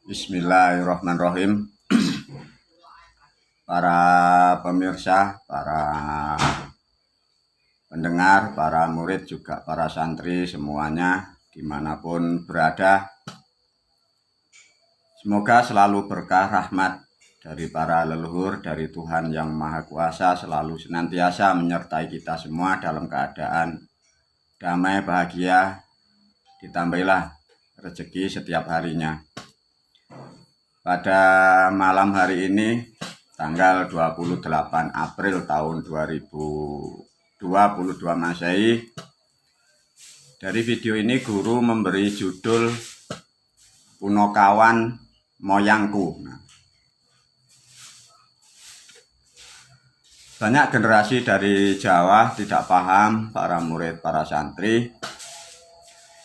Bismillahirrahmanirrahim. Para pemirsa, para pendengar, para murid juga para santri semuanya dimanapun berada, semoga selalu berkah rahmat dari para leluhur, dari Tuhan Yang Maha Kuasa selalu senantiasa menyertai kita semua dalam keadaan damai, bahagia, ditambahilah rezeki setiap harinya. Pada malam hari ini tanggal 28 April tahun 2022 Masehi, dari video ini guru memberi judul Punokawan Moyangku. Banyak generasi dari Jawa tidak paham, para murid, para santri,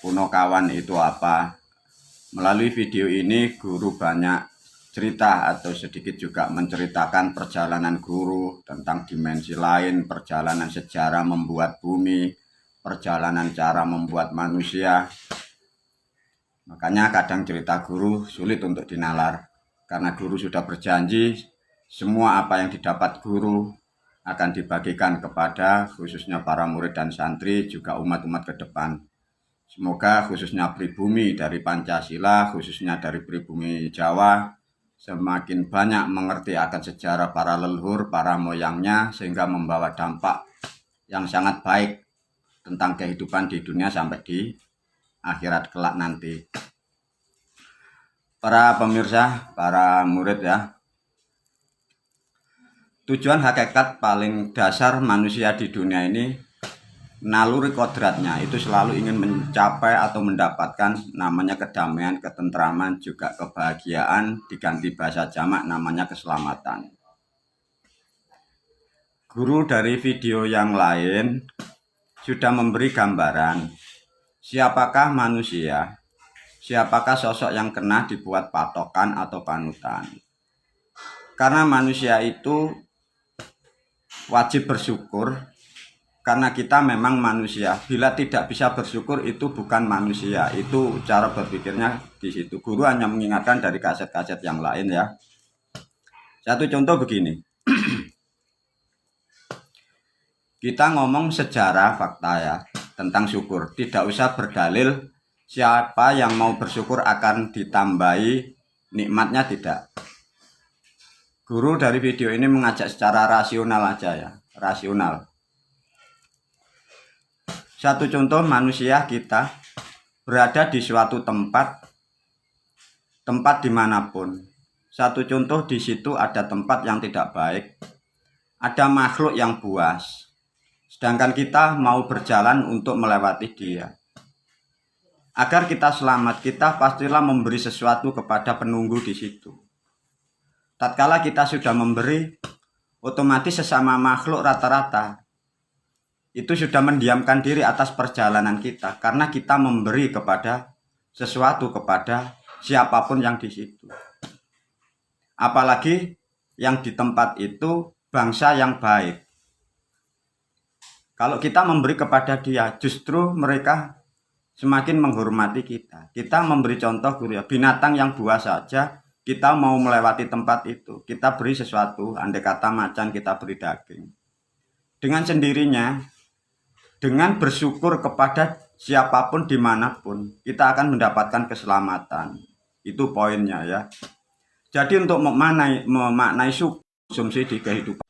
Punokawan itu apa. Melalui video ini guru banyak cerita atau sedikit juga menceritakan perjalanan guru tentang dimensi lain, perjalanan sejarah membuat bumi, perjalanan cara membuat manusia. Makanya kadang cerita guru sulit untuk dinalar, karena guru sudah berjanji semua apa yang didapat guru akan dibagikan kepada khususnya para murid dan santri, juga umat-umat ke depan. Semoga khususnya pribumi dari Pancasila, khususnya dari pribumi Jawa, semakin banyak mengerti akan sejarah para leluhur, para moyangnya, sehingga membawa dampak yang sangat baik tentang kehidupan di dunia sampai di akhirat kelak nanti. Para pemirsa, para murid ya, tujuan hakikat paling dasar manusia di dunia ini, naluri kodratnya itu selalu ingin mencapai atau mendapatkan namanya kedamaian, ketentraman, juga kebahagiaan, diganti bahasa jamak namanya keselamatan. Guru dari video yang lain sudah memberi gambaran siapakah manusia, siapakah sosok yang kena dibuat patokan atau panutan. Karena manusia itu wajib bersyukur, karena kita memang manusia. Bila tidak bisa bersyukur itu bukan manusia. Itu cara berpikirnya di situ. Guru hanya mengingatkan dari kaset-kaset yang lain ya. Satu contoh begini. Kita ngomong sejarah fakta ya tentang syukur. Tidak usah berdalil siapa yang mau bersyukur akan ditambahi nikmatnya, tidak. Guru dari video ini mengajak secara rasional aja ya. Rasional. Satu contoh, manusia kita berada di suatu tempat dimanapun. Satu contoh, di situ ada tempat yang tidak baik, ada makhluk yang buas. Sedangkan kita mau berjalan untuk melewati dia. Agar kita selamat, kita pastilah memberi sesuatu kepada penunggu di situ. Tatkala kita sudah memberi, otomatis sesama makhluk rata-rata itu sudah mendiamkan diri atas perjalanan kita, karena kita memberi kepada sesuatu, kepada siapapun yang di situ. Apalagi yang di tempat itu bangsa yang baik. Kalau kita memberi kepada dia, justru mereka semakin menghormati kita. Kita memberi contoh guru ya, binatang yang buas saja kita mau melewati tempat itu, kita beri sesuatu, andai kata macan kita beri daging. Dengan sendirinya, dengan bersyukur kepada siapapun dimanapun, kita akan mendapatkan keselamatan. Itu poinnya ya. Jadi untuk memaknai syukur konsumsi di kehidupan,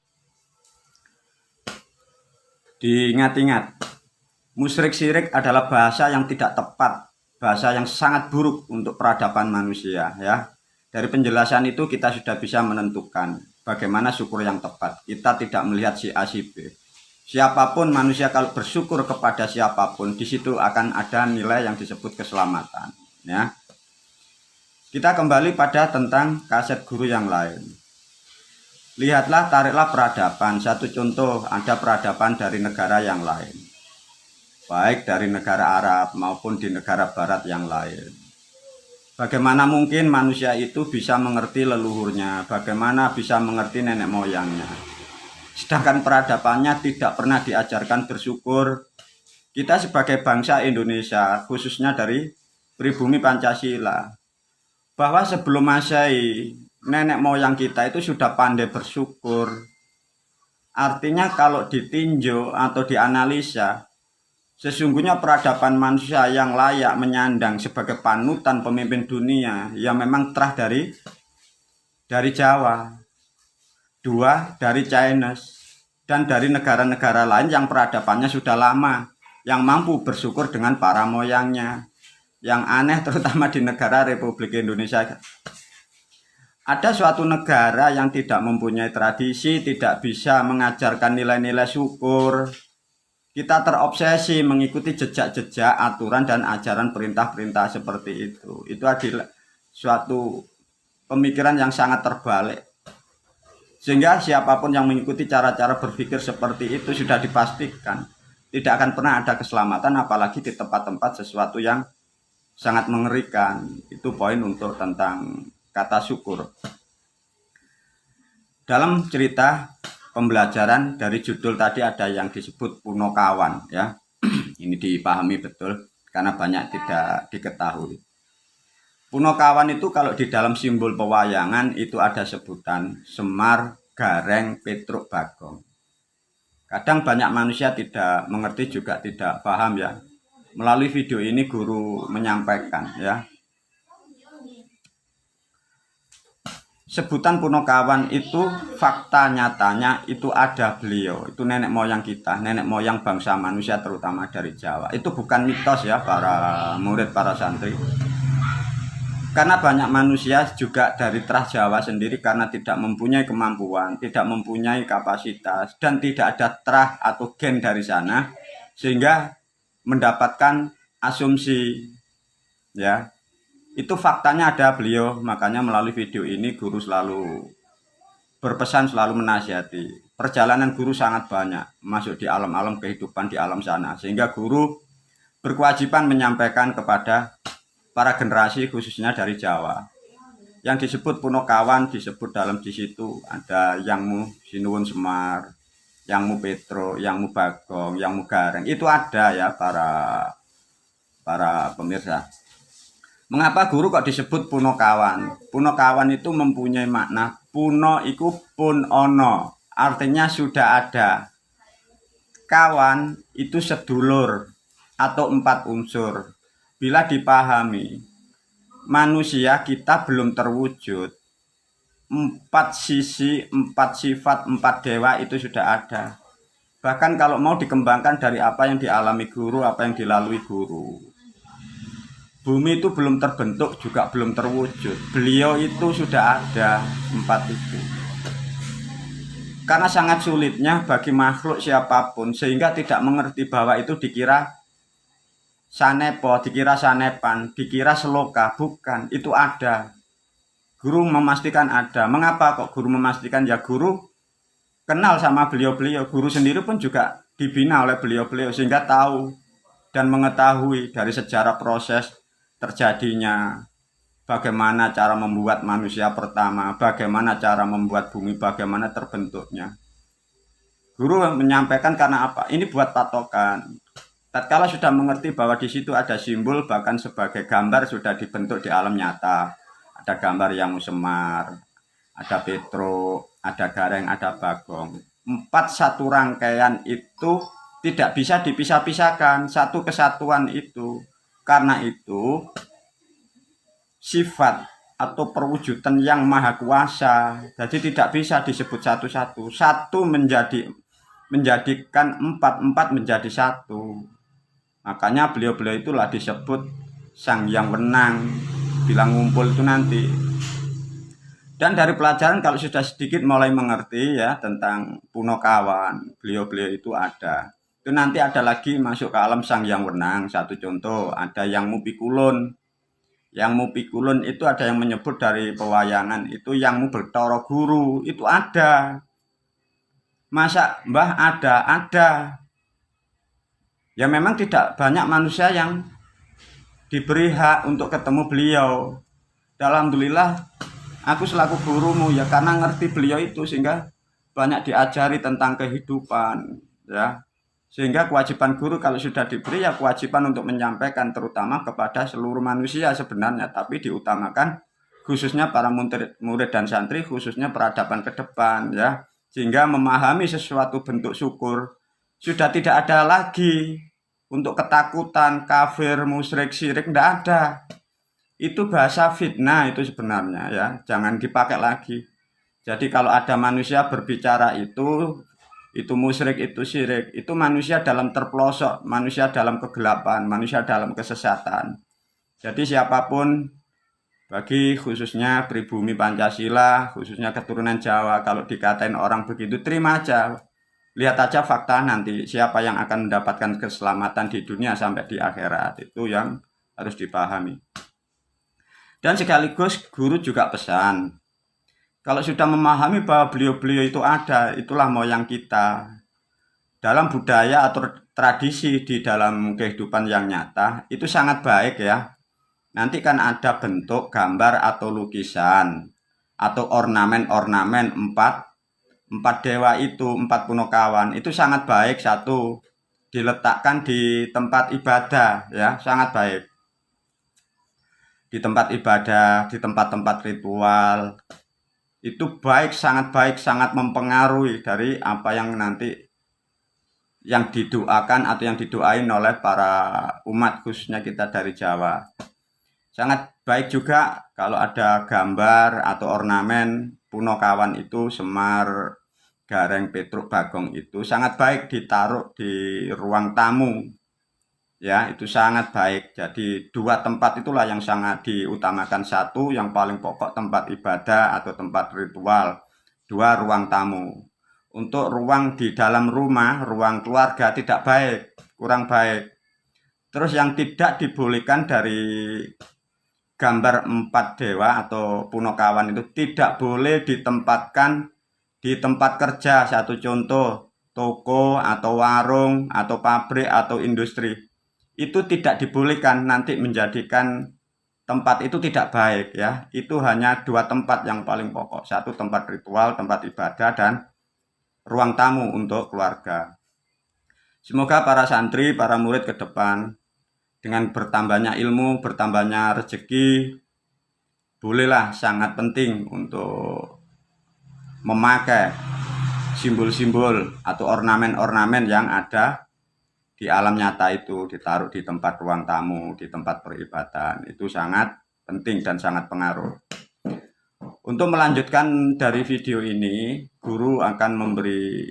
diingat-ingat, musyrik syirik adalah bahasa yang tidak tepat, bahasa yang sangat buruk untuk peradaban manusia ya. Dari penjelasan itu kita sudah bisa menentukan bagaimana syukur yang tepat. Kita tidak melihat si A si B. Siapapun manusia kalau bersyukur kepada siapapun, di situ akan ada nilai yang disebut keselamatan. Ya, kita kembali pada tentang kaset guru yang lain. Lihatlah, tariklah peradaban. Satu contoh, ada peradaban dari negara yang lain, baik dari negara Arab maupun di negara Barat yang lain. Bagaimana mungkin manusia itu bisa mengerti leluhurnya? Bagaimana bisa mengerti nenek moyangnya? Sedangkan peradabannya tidak pernah diajarkan bersyukur. Kita sebagai bangsa Indonesia, khususnya dari pribumi Pancasila, bahwa sebelum Masehi nenek moyang kita itu sudah pandai bersyukur. Artinya kalau ditinjau atau dianalisa, sesungguhnya peradaban manusia yang layak menyandang sebagai panutan pemimpin dunia ya memang terah dari Jawa, dua dari Chinese, dan dari negara-negara lain yang peradabannya sudah lama, yang mampu bersyukur dengan para moyangnya. Yang aneh terutama di negara Republik Indonesia, ada suatu negara yang tidak mempunyai tradisi, tidak bisa mengajarkan nilai-nilai syukur. Kita terobsesi mengikuti jejak-jejak, aturan dan ajaran perintah-perintah seperti itu. Itu adalah suatu pemikiran yang sangat terbalik. Sehingga siapapun yang mengikuti cara-cara berpikir seperti itu sudah dipastikan tidak akan pernah ada keselamatan, apalagi di tempat-tempat sesuatu yang sangat mengerikan. Itu poin untuk tentang kata syukur. Dalam cerita pembelajaran dari judul tadi ada yang disebut Punokawan ya. Ini dipahami betul karena banyak tidak diketahui. Punokawan itu kalau di dalam simbol pewayangan itu ada sebutan Semar, Gareng, Petruk, Bagong. Kadang banyak manusia tidak mengerti juga tidak paham ya. Melalui video ini guru menyampaikan ya. Sebutan Punokawan itu fakta nyatanya itu ada beliau. Itu nenek moyang kita, nenek moyang bangsa manusia terutama dari Jawa. Itu bukan mitos ya para murid, para santri. Karena banyak manusia juga dari terah Jawa sendiri karena tidak mempunyai kemampuan, tidak mempunyai kapasitas, dan tidak ada terah atau gen dari sana, sehingga mendapatkan asumsi ya. Itu faktanya ada beliau, makanya melalui video ini guru selalu berpesan, selalu menasihati. Perjalanan guru sangat banyak, masuk di alam-alam kehidupan di alam sana, sehingga guru berkewajiban menyampaikan kepada para generasi khususnya dari Jawa. Yang disebut Punokawan disebut dalam di situ ada Yangmu Sinuwun Semar, Yangmu Petro, Yangmu Bagong, Yangmu Gareng. Itu ada ya para pemirsa. Mengapa guru kok disebut Punokawan? Punokawan itu mempunyai makna puno iku pun ono, artinya sudah ada. Kawan itu sedulur atau empat unsur. Bila dipahami, manusia kita belum terwujud. Empat sisi, empat sifat, empat dewa itu sudah ada. Bahkan kalau mau dikembangkan dari apa yang dialami guru, apa yang dilalui guru. Bumi itu belum terbentuk juga belum terwujud. Beliau itu sudah ada empat itu. Karena sangat sulitnya bagi makhluk siapapun sehingga tidak mengerti bahwa itu dikira sanepo, dikira sanepan, dikira seloka. Bukan, itu ada. Guru memastikan ada. Mengapa kok guru memastikan? Ya guru kenal sama beliau-beliau. Guru sendiri pun juga dibina oleh beliau-beliau sehingga tahu dan mengetahui dari sejarah proses terjadinya, bagaimana cara membuat manusia pertama, bagaimana cara membuat bumi, bagaimana terbentuknya. Guru menyampaikan karena apa? Ini buat patokan. Tatkala sudah mengerti bahwa di situ ada simbol, bahkan sebagai gambar sudah dibentuk di alam nyata. Ada gambar Yangmu Semar, ada Petro, ada Gareng, ada Bagong. Empat satu rangkaian itu tidak bisa dipisah-pisahkan, satu kesatuan itu. Karena itu sifat atau perwujudan yang maha kuasa, jadi tidak bisa disebut satu-satu. Satu menjadikan empat menjadi satu. Makanya beliau-beliau itulah disebut Sang Yang Wenang. Bilang ngumpul itu nanti. Dan dari pelajaran kalau sudah sedikit mulai mengerti ya tentang Punokawan, beliau-beliau itu ada. Itu nanti ada lagi masuk ke alam Sang Yang Wenang. Satu contoh, ada Yangmu Pikulun. Yangmu Pikulun itu ada yang menyebut dari pewayangan itu Yangmu Bertoro Guru, itu ada. Masa Mbah ada. Ya memang tidak banyak manusia yang diberi hak untuk ketemu beliau. Alhamdulillah aku selaku gurumu ya karena ngerti beliau itu sehingga banyak diajari tentang kehidupan ya. Sehingga kewajiban guru kalau sudah diberi ya kewajiban untuk menyampaikan terutama kepada seluruh manusia sebenarnya, tapi diutamakan khususnya para murid dan santri, khususnya peradaban ke depan ya, sehingga memahami sesuatu bentuk syukur sudah tidak ada lagi untuk ketakutan, kafir, musyrik, syirik, tidak ada. Itu bahasa fitnah itu sebenarnya ya, jangan dipakai lagi. Jadi kalau ada manusia berbicara itu musyrik, itu syirik, itu manusia dalam terpelosok, manusia dalam kegelapan, manusia dalam kesesatan. Jadi siapapun, bagi khususnya pribumi Pancasila, khususnya keturunan Jawa, kalau dikatain orang begitu terima aja. Lihat aja fakta nanti siapa yang akan mendapatkan keselamatan di dunia sampai di akhirat, itu yang harus dipahami. Dan sekaligus guru juga pesan, kalau sudah memahami bahwa beliau-beliau itu ada, itulah moyang kita. Dalam budaya atau tradisi di dalam kehidupan yang nyata, itu sangat baik ya. Nanti kan ada bentuk gambar atau lukisan, atau ornamen-ornamen empat dewa itu, 4 punokawan, itu sangat baik. Satu, diletakkan di tempat ibadah ya, sangat baik. Di tempat ibadah, di tempat-tempat ritual, itu baik, sangat mempengaruhi dari apa yang nanti yang didoakan atau yang didoain oleh para umat, khususnya kita dari Jawa. Sangat baik juga kalau ada gambar atau ornamen punokawan itu, Semar, Gareng, Petruk, Bagong, itu sangat baik ditaruh di ruang tamu ya, itu sangat baik. Jadi 2 tempat itulah yang sangat diutamakan. 1 yang paling pokok tempat ibadah atau tempat ritual, 2 ruang tamu. Untuk ruang di dalam rumah, ruang keluarga tidak baik, kurang baik. Terus yang tidak dibolehkan dari gambar 4 dewa atau punokawan itu tidak boleh ditempatkan di tempat kerja. Satu contoh, toko atau warung atau pabrik atau industri, itu tidak dibolehkan, nanti menjadikan tempat itu tidak baik ya. Itu hanya 2 tempat yang paling pokok, 1 tempat ritual, tempat ibadah, dan ruang tamu untuk keluarga. Semoga para santri, para murid ke depan, dengan bertambahnya ilmu, bertambahnya rezeki, bolehlah, sangat penting untuk memakai simbol-simbol atau ornamen-ornamen yang ada di alam nyata itu, ditaruh di tempat ruang tamu, di tempat peribadatan. Itu sangat penting dan sangat pengaruh. Untuk melanjutkan dari video ini, guru akan memberi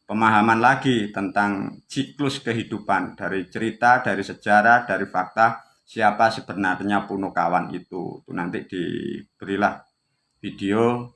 pemahaman lagi tentang siklus kehidupan, dari cerita, dari sejarah, dari fakta, siapa sebenarnya punokawan itu. Itu nanti diberilah video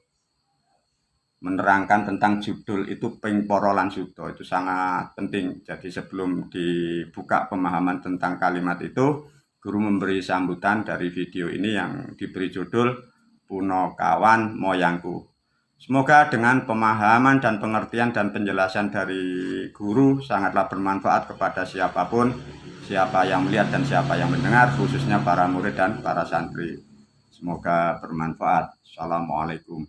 menerangkan tentang judul itu, Ping Para Lan Suda. Itu sangat penting. Jadi sebelum dibuka pemahaman tentang kalimat itu, guru memberi sambutan dari video ini yang diberi judul Punokawan Moyangku. Semoga dengan pemahaman dan pengertian dan penjelasan dari guru sangatlah bermanfaat kepada siapapun, siapa yang melihat dan siapa yang mendengar, khususnya para murid dan para santri. Semoga bermanfaat. Assalamualaikum.